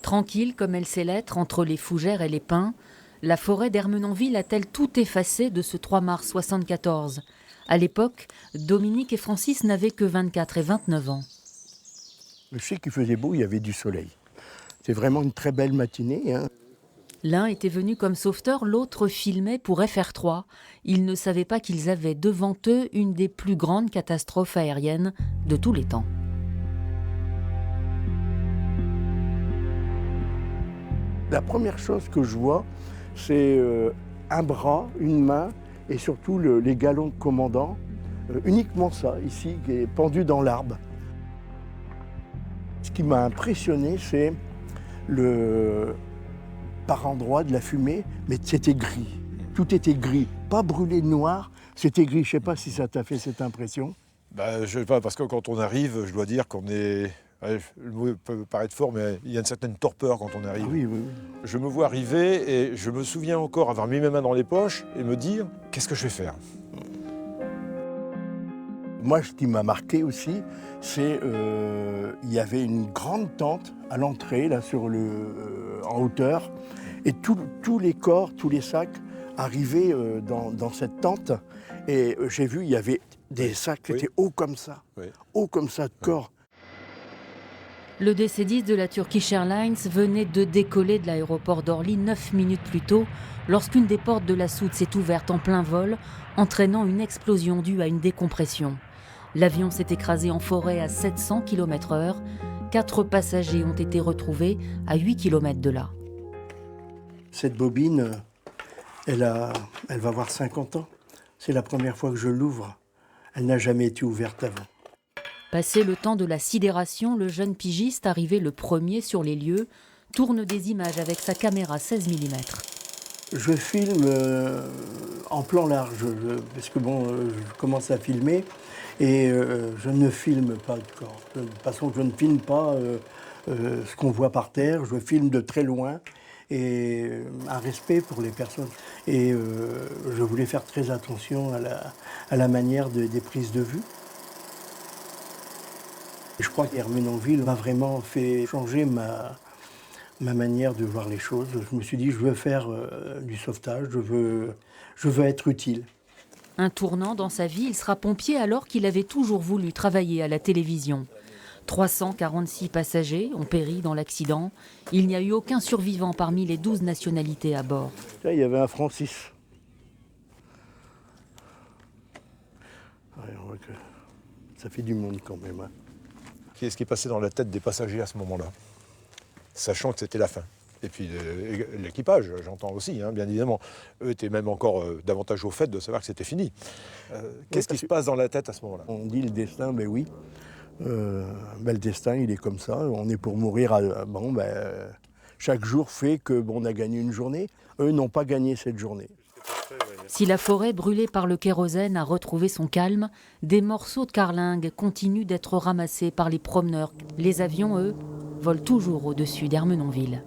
Tranquille comme elle sait l'être entre les fougères et les pins, la forêt d'Ermenonville a-t-elle tout effacé de ce 3 mars 74 ? À l'époque, Dominique et Francis n'avaient que 24 et 29 ans. Je sais qu'il faisait beau, il y avait du soleil. C'est vraiment une très belle matinée, hein. L'un était venu comme sauveteur, l'autre filmait pour FR3. Ils ne savaient pas qu'ils avaient devant eux une des plus grandes catastrophes aériennes de tous les temps. La première chose que je vois, c'est un bras, une main et surtout les galons de commandant. Uniquement ça, ici, qui est pendu dans l'arbre. Ce qui m'a impressionné, c'est par endroits de la fumée, mais c'était gris. Tout était gris, pas brûlé noir, c'était gris. Je ne sais pas si ça t'a fait cette impression. Je ne sais pas, parce que quand on arrive, je dois dire qu'on est... Le mot peut paraître fort, mais il y a une certaine torpeur quand on arrive. Ah oui, oui, oui. Je me vois arriver et je me souviens encore avoir mis mes mains dans les poches et me dire « qu'est-ce que je vais faire ?» Moi, ce qui m'a marqué aussi, c'est il y avait une grande tente à l'entrée, là, en hauteur, et tous les corps, tous les sacs arrivaient dans cette tente. Et j'ai vu, il y avait des sacs qui étaient hauts comme ça de corps. Le DC-10 de la Turkish Airlines venait de décoller de l'aéroport d'Orly 9 minutes plus tôt, lorsqu'une des portes de la soute s'est ouverte en plein vol, entraînant une explosion due à une décompression. L'avion s'est écrasé en forêt à 700 km/h. 4 passagers ont été retrouvés à 8 km de là. Cette bobine, elle va avoir 50 ans. C'est la première fois que je l'ouvre. Elle n'a jamais été ouverte avant. Passé le temps de la sidération, le jeune pigiste, arrivé le premier sur les lieux, tourne des images avec sa caméra 16 mm. Je filme en plan large, parce que je commence à filmer et je ne filme pas de corps. De toute façon, je ne filme pas ce qu'on voit par terre, je filme de très loin et un respect pour les personnes. Et je voulais faire très attention à la manière des prises de vue. Je crois qu'Ermenonville m'a vraiment fait changer ma manière de voir les choses. Je me suis dit, je veux faire du sauvetage, je veux être utile. Un tournant dans sa vie, il sera pompier alors qu'il avait toujours voulu travailler à la télévision. 346 passagers ont péri dans l'accident. Il n'y a eu aucun survivant parmi les 12 nationalités à bord. Là, il y avait un Francis. Ouais, on voit que ça fait du monde quand même, hein. Qu'est-ce qui est passé dans la tête des passagers à ce moment-là, sachant que c'était la fin? Et puis l'équipage, j'entends aussi, hein, bien évidemment. Eux étaient même encore davantage au fait de savoir que c'était fini. Qu'est-ce qui se passe dans la tête à ce moment-là? On dit le destin, ben oui. Le destin, il est comme ça. On est pour mourir. Chaque jour fait qu'on a gagné une journée. Eux n'ont pas gagné cette journée. Si la forêt brûlée par le kérosène a retrouvé son calme, des morceaux de carlingue continuent d'être ramassés par les promeneurs. Les avions, eux, volent toujours au-dessus d'Ermenonville.